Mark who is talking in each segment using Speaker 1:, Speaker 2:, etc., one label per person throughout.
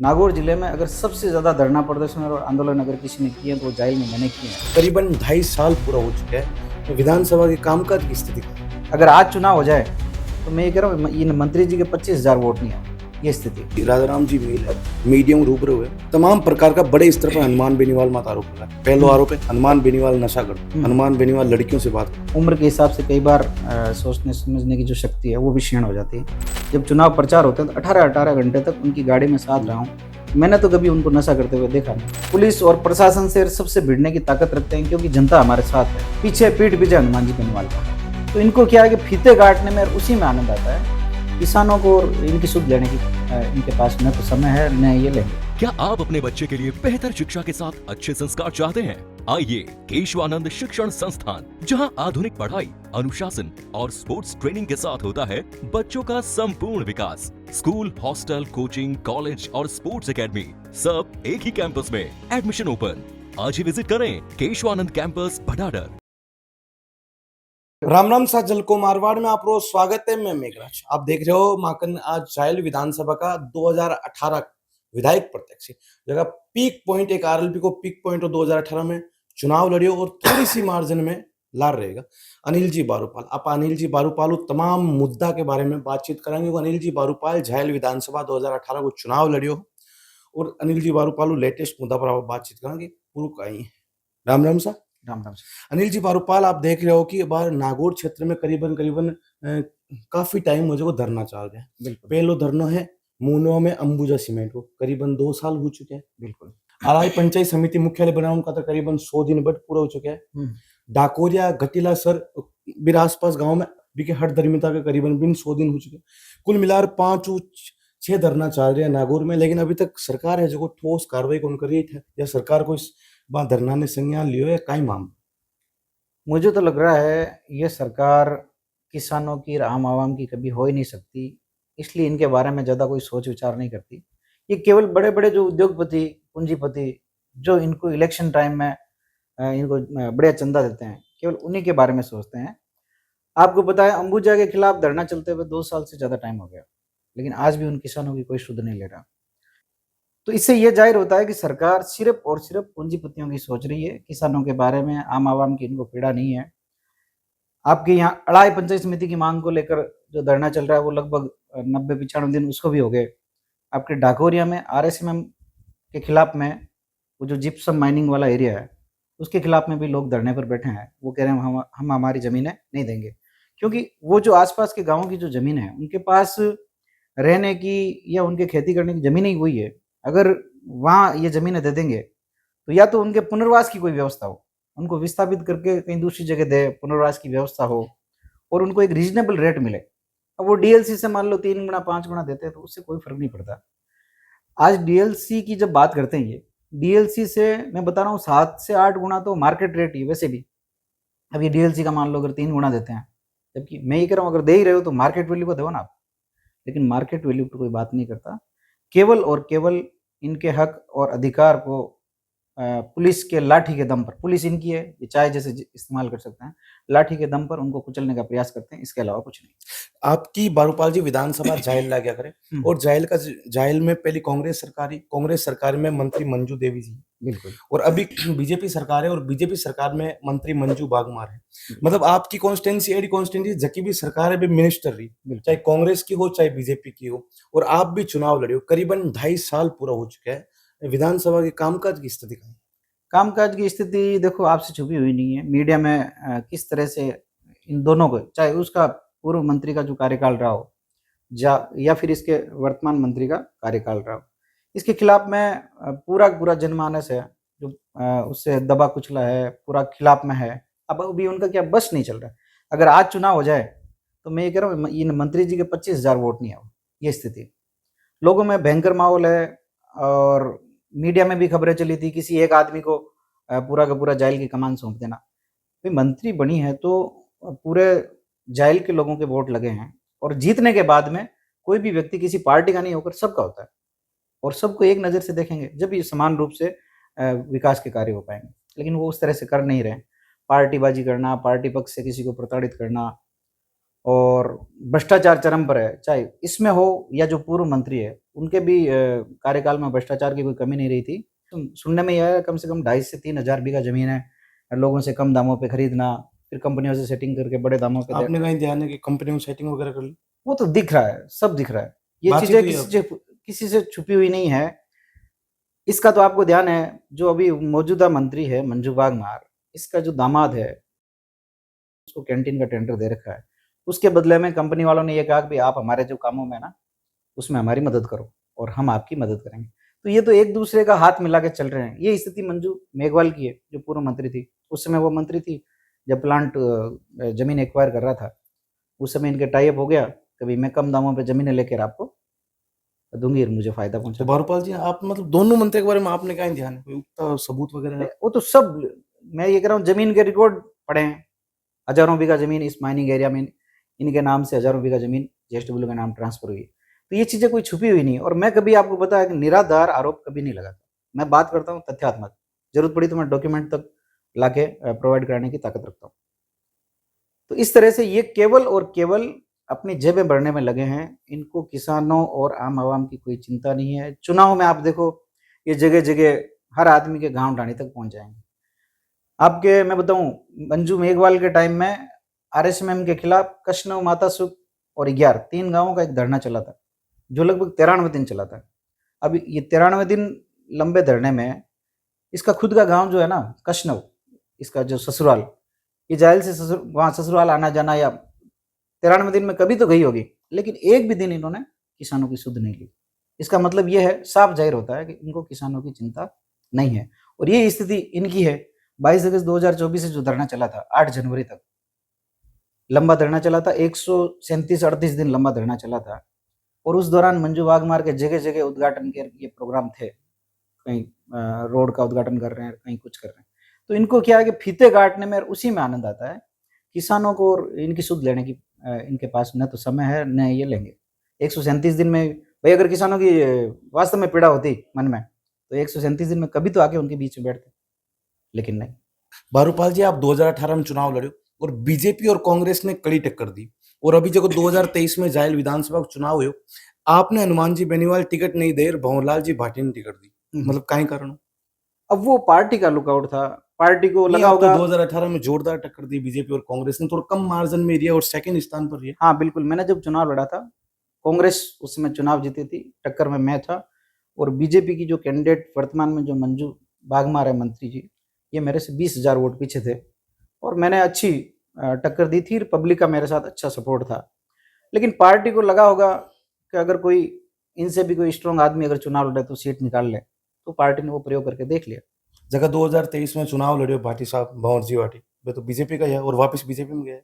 Speaker 1: नागौर जिले में अगर सबसे ज़्यादा धरना प्रदर्शन और आंदोलन अगर किसी ने किए तो वो जाहिल में मैंने किए हैं।
Speaker 2: करीबन 2.5 साल पूरा हो चुका है तो विधानसभा के कामकाज की स्थिति क्या है?
Speaker 1: अगर आज चुनाव हो जाए तो मैं ये कह रहा हूँ इन मंत्री जी के 25,000 वोट नहीं आए, ये स्थिति।
Speaker 2: राजाराम जी मीडियम रूबरू हुए तमाम प्रकार का बड़े स्तर पर हनुमान बेनीवाल मत आरोप लगा। पहला आरोप है हनुमान बेनीवाल नशा करते, हनुमान बेनीवाल लड़कियों से बात करते।
Speaker 1: उम्र के हिसाब से कई बार सोचने समझने की जो शक्ति है वो भी क्षीण हो जाती है। जब चुनाव प्रचार होते हैं तो 18-18 घंटे तक उनकी गाड़ी में साथ रहा हूँ, मैंने तो कभी उनको नशा करते हुए देखा नहीं। पुलिस और प्रशासन से सबसे भिड़ने की ताकत रखते हैं क्योंकि जनता हमारे साथ है। पीछे पीठ पीछे हनुमान जी बेनीवाल का, तो इनको क्या है कि फीते काटने में उसी में आनंद आता है। किसानों को और इनकी सुध लेने की इनके पास न तो समय है न ये लेंगे।
Speaker 3: क्या आप अपने बच्चे के लिए बेहतर शिक्षा के साथ अच्छे संस्कार चाहते हैं? आइए केशवानंद शिक्षण संस्थान, जहां आधुनिक पढ़ाई, अनुशासन और स्पोर्ट्स ट्रेनिंग के साथ होता है बच्चों का संपूर्ण विकास। स्कूल, हॉस्टल, कोचिंग, कॉलेज और स्पोर्ट्स एकेडमी सब एक ही कैंपस में। Admission open. आज ही विजिट करें केशवानंद कैंपस भटाडर।
Speaker 2: राम राम साथ जलको मारवाड़ में आप रोज स्वागत है। मैं मेघराज, आप देख रहे हो माकन आज जायल विधानसभा का 2018 विधायक प्रत्याशी जगह पीक पॉइंट, एक आरएलपी को पीक पॉइंट और 2018 में चुनाव लड़ियो और थोड़ी सी मार्जिन में लार रहेगा अनिल जी बारूपाल। आप अनिल जी बारूपाल तमाम मुद्दा के बारे में बातचीत करेंगे। अनिल जी बारूपाल जायल विधानसभा 2018 को चुनाव लड़ियो और अनिल जी बारूपाल लेटेस्ट मुद्दा पर आप बातचीत करेंगे पूर्व का ही। राम राम सा।
Speaker 1: राम राम।
Speaker 2: अनिल जी बारूपाल, आप देख रहे हो कि बार नागौर क्षेत्र में करीबन करीबन काफी टाइम मुझे को धरना चल रहा है। पहलो धरना है मूनो में अंबुजा सीमेंट को, करीबन 2 साल हो चुके हैं।
Speaker 1: बिल्कुल।
Speaker 2: आरआई पंचायत समिति मुख्यालय बनाने का तो करीबन 100 दिन बट पूरा हो चुका है। डाकोरिया घटीला सर बिर आसपास गाँव में बिके हट धर्मिता के करीबन बिन 100 दिन हो चुके हैं। कुल मिलाकर 5-6 धरना चल रहे हैं नागौर में, लेकिन अभी तक सरकार है जो ठोस कार्रवाई कौन कर रही है या सरकार को इस बार धरना ने संज्ञान लियो है काई मामला?
Speaker 1: मुझे तो लग रहा है ये सरकार किसानों की और आम आवाम की कभी हो ही नहीं सकती, इसलिए इनके बारे में ज़्यादा कोई सोच विचार नहीं करती। ये केवल बड़े बड़े जो उद्योगपति, पूंजीपति जो इनको इलेक्शन टाइम में इनको बढ़िया चंदा देते हैं, केवल उन्हीं के बारे में सोचते हैं। आपको पता है अंबुजा के खिलाफ धरना चलते हुए 2 साल से ज़्यादा टाइम हो गया, लेकिन आज भी उन किसानों की कोई सुध नहीं ले रहा। तो इससे ये जाहिर होता है कि सरकार सिर्फ और सिर्फ पूंजीपतियों की सोच रही है, किसानों के बारे में, आम आवाम की इनको पीड़ा नहीं है। आपके यहाँ अड़ाई पंचायत समिति की मांग को लेकर जो धरना चल रहा है वो लगभग 90-95 दिन उसको भी हो गए। आपके डाकोरिया में आरएसएमएम के खिलाफ में वो जो जिप्सम माइनिंग वाला एरिया है उसके खिलाफ में भी लोग धरने पर बैठे हैं। वो कह रहे हैं हम हमारी ज़मीनें नहीं देंगे, क्योंकि वो जो आसपास के गाँव की जो ज़मीन है उनके पास रहने की या उनके खेती करने की ज़मीन ही वही है। अगर वहाँ ये ज़मीनें दे देंगे तो या तो उनके पुनर्वास की कोई व्यवस्था हो, उनको विस्थापित करके कहीं दूसरी जगह दे, पुनर्वास की व्यवस्था हो और उनको एक रीजनेबल रेट मिले। अब वो डीएलसी से मान लो 3 गुना 5 गुना देते हैं तो उससे कोई फर्क नहीं पड़ता। आज डीएलसी की जब बात करते हैं, ये डीएलसी से मैं बता रहा हूँ 7 से 8 गुना तो मार्केट रेट ही वैसे भी। अब ये डीएलसी का मान लो अगर 3 गुना देते हैं, जबकि मैं ये कह रहा हूँ अगर दे ही रहे हो तो मार्केट वैल्यू को दो ना आप। लेकिन मार्केट वैल्यू पर कोई बात नहीं करता। केवल और केवल इनके हक और अधिकार को पुलिस के लाठी के दम पर, पुलिस इनकी है, ये चाहे जैसे इस्तेमाल कर सकते हैं, लाठी के दम पर उनको कुचलने का प्रयास करते हैं, इसके अलावा कुछ नहीं।
Speaker 2: आपकी बारूपाल जी विधानसभा जायल ला क्या करे और जायल में पहली कांग्रेस सरकार में मंत्री मंजू देवी जी,
Speaker 1: बिल्कुल,
Speaker 2: और अभी बीजेपी सरकार है और बीजेपी सरकार में मंत्री मंजू बागमार है। मतलब आपकी कॉन्स्टिट्यूंसी एडी कॉन्स्टिट्यूंसी जकी भी सरकार है भी मिनिस्टर रही, चाहे कांग्रेस की हो चाहे बीजेपी की हो, और आप भी चुनाव लड़े हो। करीबन 2.5 साल पूरा हो चुका है। विधानसभा के कामकाज की स्थिति का
Speaker 1: कामकाज की स्थिति देखो आपसे छुपी हुई नहीं है। मीडिया में किस तरह से इन दोनों को, चाहे उसका पूर्व मंत्री का जो कार्यकाल रहा हो या फिर इसके वर्तमान मंत्री का कार्यकाल रहा हो, इसके खिलाफ में पूरा जनमानस है जो उससे दबा कुचला है, पूरा खिलाफ में है। अब अभी उनका क्या बस नहीं चल रहा है। अगर आज चुनाव हो जाए तो मैं ये कह रहा हूँ इन मंत्री जी के 25,000 वोट नहीं आए, ये स्थिति। लोगों में भयंकर माहौल है और मीडिया में भी खबरें चली थी किसी एक आदमी को पूरा का पूरा जाइल की कमान सौंप देना। भाई मंत्री बनी है तो पूरे जाइल के लोगों के वोट लगे हैं और जीतने के बाद में कोई भी व्यक्ति किसी पार्टी का नहीं होकर सबका होता है और सबको एक नज़र से देखेंगे जब ये समान रूप से विकास के कार्य हो पाएंगे। लेकिन वो उस तरह से कर नहीं रहे। पार्टीबाजी करना, पार्टी पक्ष से किसी को प्रताड़ित करना, और भ्रष्टाचार चरम पर है, चाहे इसमें हो या जो पूर्व मंत्री है उनके भी कार्यकाल में भ्रष्टाचार की कोई कमी नहीं रही थी। तो सुनने में यह है कम से कम 2.5 से 3 हज़ार बीघा जमीन है, लोगों से कम दामों पे खरीदना, फिर कंपनियों से सेटिंग करके बड़े दामों पे
Speaker 2: आपने कहीं ध्यान है कि कंपनी में सेटिंग वगैरह कर ली?
Speaker 1: वो तो दिख रहा है, सब दिख रहा है। ये
Speaker 2: बातचीत
Speaker 1: चीजें
Speaker 2: हुई है
Speaker 1: किसी से छुपी हुई नहीं है। इसका तो आपको ध्यान है, जो अभी मौजूदा मंत्री है मंजू बागमार, इसका जो दामाद है उसको कैंटीन का टेंडर दे रखा है। उसके बदले में कंपनी वालों ने ये कहा कि भाई आप हमारे जो कामों में ना उसमें हमारी मदद करो और हम आपकी मदद करेंगे। तो ये तो एक दूसरे का हाथ मिला के चल रहे हैं। ये स्थिति मंजू मेघवाल की है, जो पूर्व मंत्री थी। उस समय वो मंत्री थी जब प्लांट जमीन एक्वायर कर रहा था, उस समय इनके टाई अप हो गया, कभी मैं कम दामों पे जमीनें लेकर आपको दूंगी और मुझे फायदा
Speaker 2: तो
Speaker 1: पहुंचा।
Speaker 2: भारूपाल जी, आप मतलब दोनों मंत्री के बारे में आपने कहीं ध्यान है? कोई उगता सबूत वगैरह?
Speaker 1: वो तो सब, मैं ये कह रहा हूँ, जमीन के रिकॉर्ड पड़े हैं। हजारों बीघा जमीन इस माइनिंग एरिया में इनके नाम से हजारों बीघा जमीन जेएसडब्ल्यू के नाम ट्रांसफर हुई है। तो ये चीजें कोई छुपी हुई नहीं। और मैं कभी आपको बताया कि निराधार आरोप कभी नहीं लगाता। मैं बात करता हूँ तथ्यात्मक, जरूरत पड़ी तो मैं डॉक्यूमेंट तक लाके प्रोवाइड कराने की ताकत रखता हूँ। तो इस तरह से ये केवल और केवल अपनी जेबें भरने में लगे हैं। इनको किसानों और आम आवाम की कोई चिंता नहीं है। चुनाव में आप देखो, ये जगह जगह हर आदमी के गांव ढाणी तक पहुंच जाएंगे। आपके मैं बताऊं, मंजू मेघवाल के टाइम में आरएसएमएम के खिलाफ कशनव, माता सुख और 3 गांवों का एक धरना चला था, जो लगभग 93 दिन चला था। अब ये 93 दिन लंबे धरने में इसका खुद का गांव जो है ना कशनव, इसका जो ससुराल, ये जाहिल से वहां ससुराल आना जाना या 93 दिन में कभी तो गई होगी, लेकिन एक भी दिन इन्होंने किसानों की सुध नहीं ली। इसका मतलब ये है, साफ जाहिर होता है कि इनको किसानों की चिंता नहीं है। और ये स्थिति इनकी है। 22 अगस्त 2024 से जो धरना चला था 8 जनवरी तक लंबा धरना चला था, 137-38 दिन लंबा धरना चला था। और उस दौरान मंजू बागमार के जगह जगह उद्घाटन के ये प्रोग्राम थे, कहीं रोड का उद्घाटन कर रहे हैं, कहीं कुछ कर रहे हैं। तो इनको क्या है कि फीते काटने में और उसी में आनंद आता है। किसानों को और इनकी सुध लेने की इनके पास न तो समय है न ये लेंगे। 137 दिन में भाई, अगर किसानों की वास्तव में पीड़ा होती मन में, तो 137 दिन में कभी तो आके उनके बीच में बैठते, लेकिन नहीं।
Speaker 2: भारूपाल जी, आप 2018 में चुनाव लड़े और बीजेपी और कांग्रेस ने कड़ी टक्कर दी। और अभी जब 2023 में जायल विधानसभा का चुनाव हुए, आपने हनुमान जी बेनीवाल टिकट नहीं दे और भंवरलाल जी भाटी ने टिकट दी। मतलब काहे कारण?
Speaker 1: अब वो पार्टी का लुकआउट था, पार्टी को
Speaker 2: नहीं,
Speaker 1: लगा
Speaker 2: आप तो
Speaker 1: होगा।
Speaker 2: 2018 में जोरदार टक्कर दी बीजेपी और कांग्रेस ने, थोड़ा कम मार्जिन में रही और सेकंड स्थान पर रही।
Speaker 1: हाँ बिल्कुल, मैंने जब चुनाव लड़ा था, कांग्रेस उस समय चुनाव जीती थी, टक्कर में मैं था। और बीजेपी की जो कैंडिडेट वर्तमान में जो मंजू बागमार है मंत्री जी, ये मेरे से 20,000 वोट पीछे थे और मैंने अच्छी टक्कर दी थी। पब्लिक का मेरे साथ अच्छा सपोर्ट था। लेकिन पार्टी को लगा होगा कि अगर कोई इनसे भी कोई स्ट्रांग आदमी अगर चुनाव लड़े तो सीट निकाल ले, तो पार्टी ने वो प्रयोग करके देख लिया।
Speaker 2: जगह 2023 में चुनाव लड़े भाटी साहब, भंवर जी भाटी, वे तो बीजेपी का ही है और वापस बीजेपी में गए।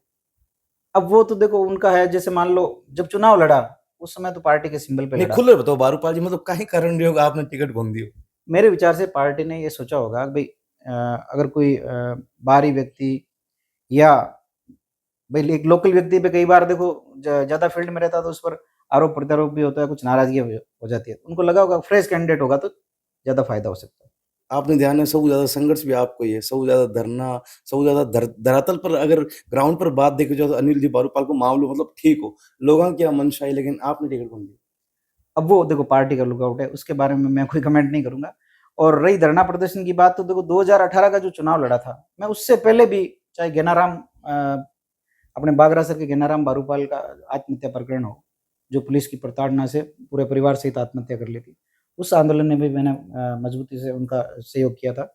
Speaker 1: अब वो तो देखो उनका है। जैसे मान लो जब चुनाव लड़ा उस समय तो पार्टी के सिंबल पे
Speaker 2: नहीं,
Speaker 1: लड़ा।
Speaker 2: खुले बताओ भारूपाल जी, मतलब काहे कारण रही होगा आपने टिकट भंग दी हो?
Speaker 1: मेरे विचार से पार्टी ने ये सोचा होगा भाई, अगर कोई बाहरी व्यक्ति या भाई एक लोकल व्यक्ति पे कई बार देखो ज्यादा फील्ड में रहता है तो उस पर आरोप प्रत्यारोप भी होता है, कुछ नाराजगी हो जाती है। उनको लगा होगा फ्रेश कैंडिडेट होगा तो ज्यादा फायदा हो सकता है।
Speaker 2: आपने ध्यान है, सबसे ज्यादा संघर्ष भी आपको ही है, सबसे ज्यादा धरना, सबसे ज्यादा धरातल पर अगर ग्राउंड पर बात देखी जाए तो अनिल जी भारूपाल को मामलो मतलब ठीक हो, लोगों की मंशा है, लेकिन आपने टिकट भंग दी।
Speaker 1: अब वो देखो पार्टी का लुकआउट है, उसके बारे में मैं कोई कमेंट नहीं करूंगा। और रही धरना प्रदर्शन की बात, तो देखो 2018 का जो चुनाव लड़ा था, मैं उससे पहले भी, चाहे गेनाराम अपने बागरासर के गेनाराम बारूपाल का आत्महत्या प्रकरण हो, जो पुलिस की प्रताड़ना से पूरे परिवार सहित आत्महत्या कर ली थी, उस आंदोलन में भी मैंने मजबूती से उनका सहयोग किया था।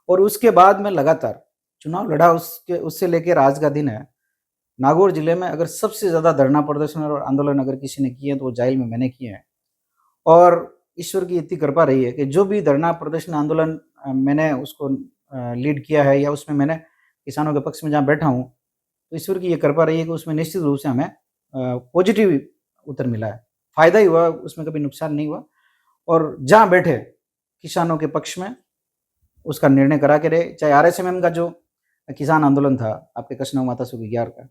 Speaker 1: और उसके बाद मैं लगातार चुनाव लड़ा। उससे लेकर आज का दिन है, नागौर जिले में अगर सबसे ज्यादा धरना प्रदर्शन और आंदोलन अगर किसी ने किए हैं तो वो जाइल में मैंने किए हैं। और ईश्वर की इतनी कृपा रही है कि जो भी धरना प्रदर्शन आंदोलन मैंने उसको लीड किया है या उसमें मैंने किसानों के पक्ष में जहाँ बैठा हूँ, तो ईश्वर की ये कृपा रही है कि उसमें निश्चित रूप से हमें पॉजिटिव उत्तर मिला है। फायदा ही हुआ, उसमें कभी नुकसान नहीं हुआ। और जहाँ बैठे किसानों के पक्ष में उसका निर्णय करा के रहे। चाहे आरएसएमएम का जो किसान आंदोलन था आपके कशनव माता सुख 11 का,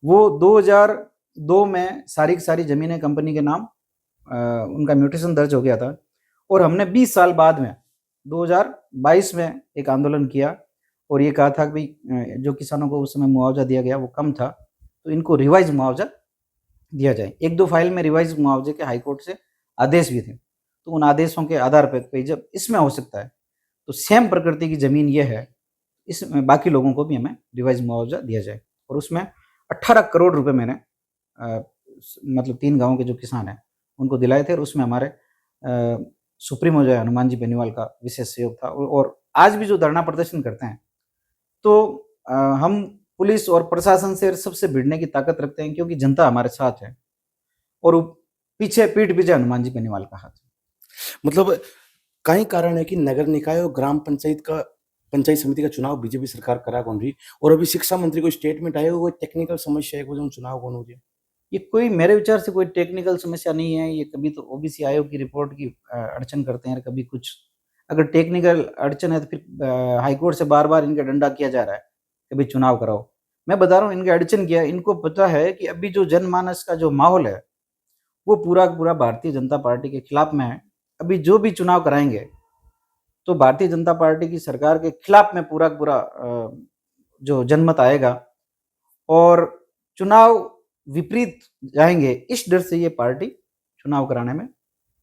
Speaker 1: वो 2002 में सारी जमीनें कंपनी के नाम उनका म्यूटेशन दर्ज हो गया था। और हमने 20 साल बाद में 2022 में एक आंदोलन किया और ये कहा था कि भाई जो किसानों को उस समय मुआवजा दिया गया वो कम था, तो इनको रिवाइज मुआवजा दिया जाए। 1-2 फाइल में रिवाइज मुआवजे के हाईकोर्ट से आदेश भी थे, तो उन आदेशों के आधार पे जब इसमें हो सकता है, तो सेम प्रकृति की ज़मीन ये है, इसमें बाकी लोगों को भी हमें रिवाइज मुआवजा दिया जाए। और उसमें 18 करोड़ रुपए मैंने मतलब 3 गाँव के जो किसान हैं, उनको दिलाए थे और उसमें हमारे सुप्रीमो जो है हनुमान जी बेनीवाल का विशेष सहयोग था। और आज भी जो धरना प्रदर्शन करते हैं, तो हम पुलिस और प्रशासन से सबसे भिड़ने की ताकत रखते हैं, क्योंकि जनता हमारे साथ है और पीठ पीछे हनुमान जी बेनीवाल का हाथ है।
Speaker 2: मतलब कई कारण है कि नगर निकाय और ग्राम पंचायत समिति का चुनाव बीजेपी सरकार करा कौन रही, और अभी शिक्षा मंत्री को स्टेटमेंट आया वो टेक्निकल समस्या है वो चुनाव कौन हो रही है।
Speaker 1: ये कोई मेरे विचार से कोई टेक्निकल समस्या नहीं है। ये कभी तो ओबीसी आयोग की रिपोर्ट की अड़चन करते हैं, कभी कुछ। अगर टेक्निकल अड़चन है तो फिर हाईकोर्ट से बार-बार इनका डंडा किया जा रहा है, कभी चुनाव कराओ। मैं बता रहा हूँ इनकी अड़चन क्या है, इनको पता है कि अभी जो जनमानस का जो माहौल है, वो पूरा का पूरा भारतीय जनता पार्टी के खिलाफ में है। अभी जो भी चुनाव कराएँगे, तो भारतीय जनता पार्टी की सरकार के खिलाफ में पूरा का पूरा जो जनमत आएगा और चुनाव विपरीत जाएँगे, इस डर से ये पार्टी चुनाव कराने में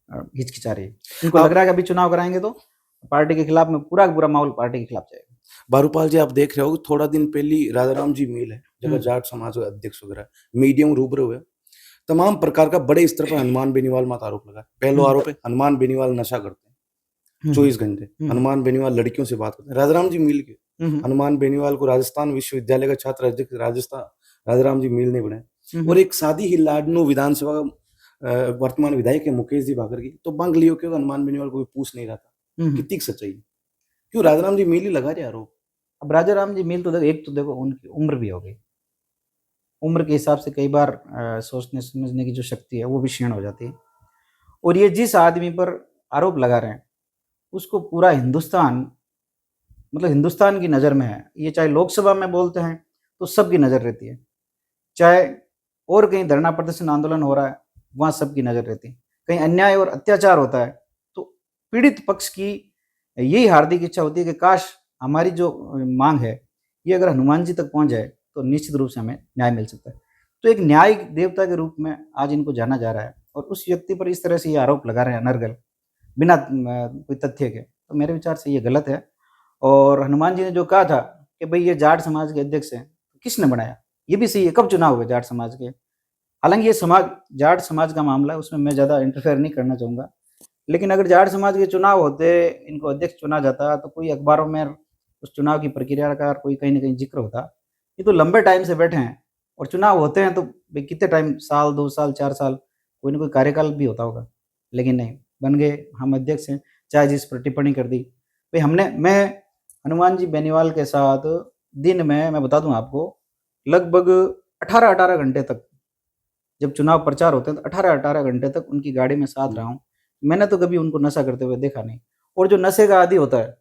Speaker 1: हिचकिचा रही है। इनको लग रहा है कि अभी चुनाव कराएँगे तो पार्टी के खिलाफ में पूरा का पूरा माहौल पार्टी के खिलाफ जाएगा।
Speaker 2: बारूपाल जी, आप देख रहे हो थोड़ा दिन पहले राजाराम जी मील है जगह जाट समाज के अध्यक्ष वगैरह मीडियम रूबरू हुए, तमाम प्रकार का बड़े स्तर पर हनुमान बेनीवाल मत आरोप लगा। पहला आरोप है हनुमान बेनीवाल नशा करते हैं 24 घंटे, हनुमान बेनीवाल लड़कियों से बात करते हैं। राजाराम जी मील के हनुमान बेनीवाल को राजस्थान विश्वविद्यालय का छात्र अध्यक्ष राजाराम जी मील ने बनाया। और एक शादी ही लाडनू विधानसभा वर्तमान विधायक है मुकेश जी भाकर की, तो बंग लियो क्यों हनुमान बेनीवाल को पूछ नहीं रहा था। कितनी सच्चाई क्यों राजाराम जी मील ही लगा रहे आरोप।
Speaker 1: अब राजाराम जी मील तो देखो, एक तो देखो उनकी उम्र भी हो गई, उम्र के हिसाब से कई बार सोचने समझने की जो शक्ति है वो भी क्षीण हो जाती है। और ये जिस आदमी पर आरोप लगा रहे हैं उसको पूरा हिंदुस्तान, मतलब हिंदुस्तान की नज़र में है। ये चाहे लोकसभा में बोलते हैं तो सबकी नज़र रहती है, चाहे और कहीं धरना प्रदर्शन आंदोलन हो रहा है वहाँ सबकी नज़र रहती है, कहीं अन्याय और अत्याचार होता है तो पीड़ित पक्ष की यही हार्दिक इच्छा होती है कि काश हमारी जो मांग है ये अगर हनुमान जी तक पहुँच जाए तो निश्चित रूप से हमें न्याय मिल सकता है। तो एक न्यायिक देवता के रूप में आज इनको जाना जा रहा है और उस व्यक्ति पर इस तरह से ये आरोप लगा रहे हैं अनर्गल, बिना कोई तथ्य के, तो मेरे विचार से ये गलत है। और हनुमान जी ने जो कहा था कि भाई ये जाट समाज के अध्यक्ष हैं, किसने बनाया, ये भी सही है। कब चुनाव हुए जाट समाज के? हालांकि ये जाट समाज का मामला है, उसमें मैं ज़्यादा इंटरफेयर नहीं करना चाहूँगा, लेकिन अगर जाट समाज के चुनाव होते, इनको अध्यक्ष चुना जाता तो कोई अखबारों में उस चुनाव की प्रक्रिया का कोई कहीं ना कहीं जिक्र होता। ये तो लंबे टाइम से बैठे हैं और चुनाव होते हैं तो भाई कितने टाइम, साल 2 साल 4 साल, कोई ना कोई कार्यकाल भी होता होगा, लेकिन नहीं, बन गए हम अध्यक्ष हैं। चाहे जिस पर टिप्पणी कर दी भाई मैं हनुमान जी बेनीवाल के साथ दिन में मैं बता दूं आपको लगभग 18 घंटे तक, जब चुनाव प्रचार होते हैं तो 18 घंटे तक उनकी गाड़ी में साथ रहा हूँ। मैंने तो कभी उनको नशा करते हुए देखा नहीं। और जो नशे का आदी होता है,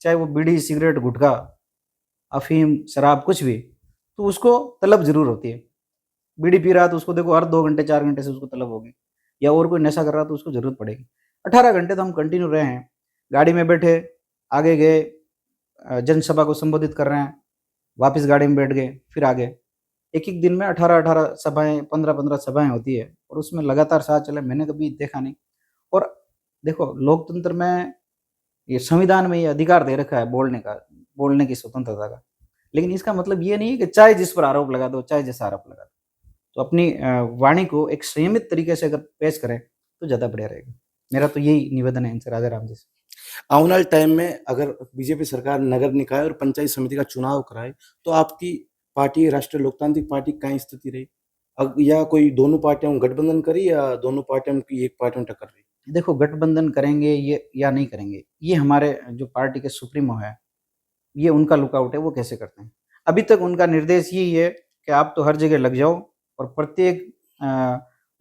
Speaker 1: चाहे वो बीड़ी सिगरेट गुटखा अफीम शराब कुछ भी, तो उसको तलब जरूर होती है। बीड़ी पी रहा तो उसको देखो हर 2 घंटे 4 घंटे से उसको तलब होगी, या और कोई नशा कर रहा तो उसको जरूरत पड़ेगी। 18 घंटे तो हम कंटिन्यू रहे हैं, गाड़ी में बैठे, आगे गए, जनसभा को संबोधित कर रहे हैं, वापस गाड़ी में बैठ गए, फिर आगे। एक दिन में 18 सभाएं, 15 सभाएं होती है और उसमें लगातार साथ चले, मैंने कभी देखा नहीं। और देखो लोकतंत्र में, ये संविधान में ये अधिकार दे रखा है बोलने की स्वतंत्रता का, लेकिन इसका मतलब ये नहीं है कि चाहे जिस पर आरोप लगा दो, चाहे जैसा आरोप लगा दो। तो अपनी वाणी को एक संयमित तरीके से अगर पेश करें तो ज़्यादा बढ़िया रहेगा। मेरा तो यही निवेदन है इनसे, राजाराम जी से।
Speaker 2: आने वाले टाइम में अगर बीजेपी सरकार नगर निकाय और पंचायत समिति का चुनाव कराए तो आपकी पार्टी राष्ट्रीय लोकतांत्रिक पार्टी क्या स्थिति रही, या कोई दोनों पार्टियों गठबंधन करी या दोनों पार्टियों की एक पार्टी में टक्कर रही?
Speaker 1: देखो गठबंधन करेंगे ये या नहीं करेंगे, ये हमारे जो पार्टी के सुप्रीमो है, ये उनका लुकआउट है, वो कैसे करते हैं। अभी तक उनका निर्देश यही है कि आप तो हर जगह लग जाओ और प्रत्येक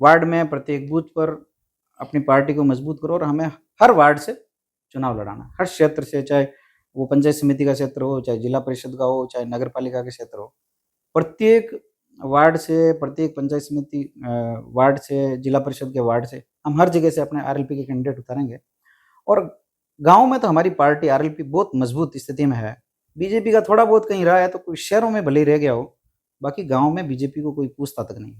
Speaker 1: वार्ड में, प्रत्येक बूथ पर अपनी पार्टी को मजबूत करो और हमें हर वार्ड से चुनाव लड़ाना, हर क्षेत्र से, चाहे वो पंचायत समिति का क्षेत्र हो, चाहे जिला परिषद का हो, चाहे नगर पालिका का क्षेत्र हो। प्रत्येक वार्ड से, प्रत्येक पंचायत समिति वार्ड से, जिला परिषद के वार्ड से हम हर जगह से अपने आरएलपी के कैंडिडेट उतारेंगे। और गांव में तो हमारी पार्टी आरएलपी बहुत मजबूत स्थिति में है। बीजेपी का थोड़ा बहुत कहीं रहा है तो कोई शहरों में भले ही रह गया हो, बाकी गांव में बीजेपी को कोई पूछता तक नहीं।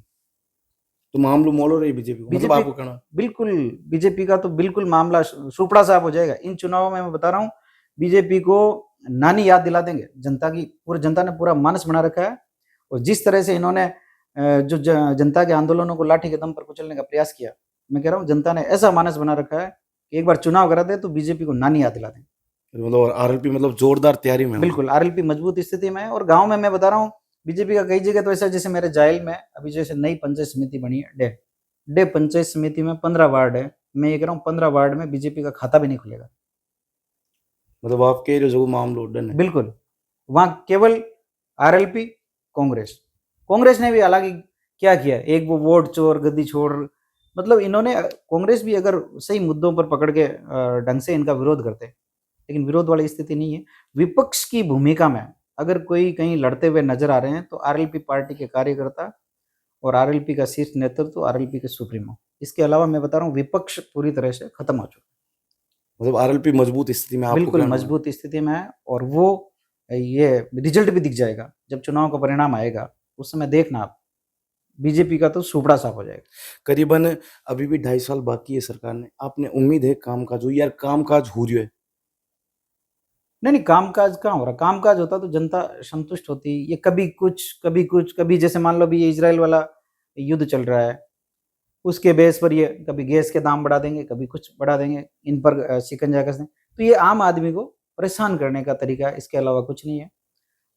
Speaker 2: तो मामलो मोड़ो रही बीजेपी को, मतलब
Speaker 1: बीजेपी
Speaker 2: आपको कहना?
Speaker 1: बिल्कुल, बीजेपी का तो बिल्कुल मामला सुपड़ा साफ हो जाएगा इन चुनावों में। मैं बता रहा हूँ, बीजेपी को नानी याद दिला देंगे जनता की। पूरी जनता ने पूरा मानस बना रखा है, और जिस तरह से इन्होंने जो जनता के आंदोलनों को लाठी के दम पर कुचलने का प्रयास किया, मैं कह रहा हूँ जनता ने ऐसा मानस बना रखा है कि एक बार चुनाव करा दे तो बीजेपी को नानी याद दिला दें।
Speaker 2: मतलब आरएलपी मतलब जोरदार तैयारी में है।
Speaker 1: बिल्कुल, आरएलपी मजबूत स्थिति में है। और गांव में मैं बता रहा हूँ, बीजेपी का कई जगह तो ऐसा, जैसे मेरे जायल में अभी जैसे नई पंचायत समिति बनी है, डे पंचायत समिति में 15 वार्ड है। मैं ये कह रहा हूँ 15 वार्ड में बीजेपी का खाता भी नहीं खुलेगा।
Speaker 2: मतलब आप कह रहे हो जो मामलो डन है।
Speaker 1: बिल्कुल, वहां केवल आरएलपी, कांग्रेस ने भी हालांकि क्या किया, एक वो वोट चोर गद्दी छोड़, मतलब इन्होंने, कांग्रेस भी अगर सही मुद्दों पर पकड़ के ढंग से इनका विरोध करते, लेकिन विरोध वाली स्थिति नहीं है। विपक्ष की भूमिका में अगर कोई कहीं लड़ते हुए नजर आ रहे हैं तो आरएलपी पार्टी के कार्यकर्ता और आरएलपी का शीर्ष नेतृत्व, आरएलपी के सुप्रीमो। इसके अलावा मैं बता रहा हूँ विपक्ष पूरी तरह से खत्म हो चुका है।
Speaker 2: मतलब आरएलपी मजबूत स्थिति में, आपको
Speaker 1: बिल्कुल
Speaker 2: कहना है?
Speaker 1: मजबूत स्थिति में है, और वो ये रिजल्ट भी दिख जाएगा जब चुनाव का परिणाम आएगा, उस समय देखना आप, बीजेपी का तो सुपड़ा साफ हो जाएगा।
Speaker 2: करीबन अभी भी 2.5 साल बाकी है सरकार ने, आपने उम्मीद है कामकाज हो, यार कामकाज हो रही है?
Speaker 1: नहीं, कामकाज कहाँ हो रहा, कामकाज होता तो जनता संतुष्ट होती। ये कभी कुछ कभी कुछ, कभी जैसे मान लो भी ये इजराइल वाला युद्ध चल रहा है, उसके बेस पर ये कभी गैस के दाम बढ़ा देंगे, कभी कुछ बढ़ा देंगे, इन पर शिकंजा कस देंगे। तो ये आम आदमी को परेशान करने का तरीका है, इसके अलावा कुछ नहीं है।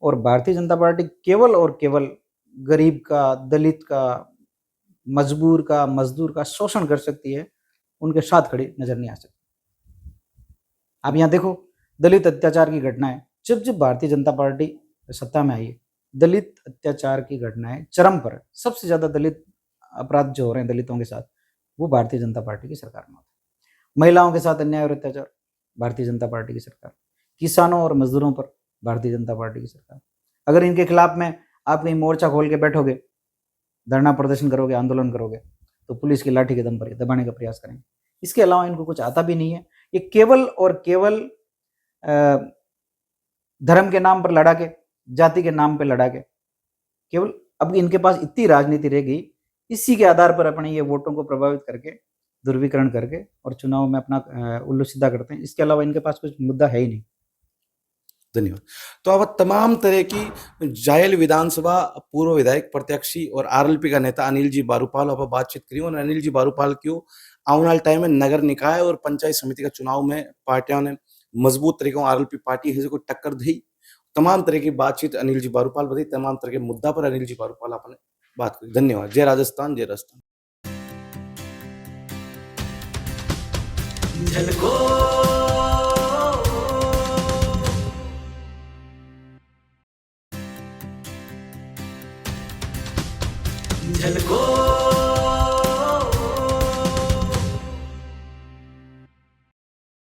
Speaker 1: और भारतीय जनता पार्टी केवल और केवल गरीब का, दलित का, मजबूर का, मजदूर का शोषण कर सकती है, उनके साथ खड़ी नजर नहीं आ सकती। आप यहाँ देखो, दलित अत्याचार की घटनाएं, जब जब भारतीय जनता पार्टी सत्ता में आई है, दलित अत्याचार की घटनाएं चरम पर है। सबसे ज्यादा दलित अपराध जो हो रहे हैं दलितों के साथ, वो भारतीय जनता पार्टी की सरकार में होता है। महिलाओं के साथ अन्याय और अत्याचार, भारतीय जनता पार्टी की सरकार। किसानों और मजदूरों पर, भारतीय जनता पार्टी की सरकार। अगर इनके खिलाफ में आप कहीं मोर्चा खोल के बैठोगे, धरना प्रदर्शन करोगे, आंदोलन करोगे, तो पुलिस की लाठी के दम पर दबाने का प्रयास करेंगे। इसके अलावा इनको कुछ आता भी नहीं है। ये केवल और केवल धर्म के नाम पर लड़ा के, जाति के नाम पर लड़ा के, केवल अब इनके पास इतनी राजनीति रह गई, इसी के आधार पर अपने ये वोटों को प्रभावित करके, ध्रुवीकरण करके और चुनाव में अपना उल्लू सीधा करते हैं। इसके अलावा इनके पास कुछ मुद्दा है ही नहीं।
Speaker 2: धन्यवाद। तो अब तमाम तरह की जायल विधानसभा पूर्व विधायक प्रत्याशी और आरएलपी का नेता अनिल जी बारूपाल आप बातचीत करी। और अनिल जी बारूपाल क्यों आने वाले टाइम में नगर निकाय और पंचायत समिति का चुनाव में पार्टियों ने मजबूत तरीके आरएलपी पार्टी है को टक्कर दी। तमाम तरह की बातचीत अनिल जी बारूपाल बताई, तमाम तरह के मुद्दा पर अनिल जी बारूपाल आपने बात करी। धन्यवाद। जय राजस्थान, जय राजस्थान। झलको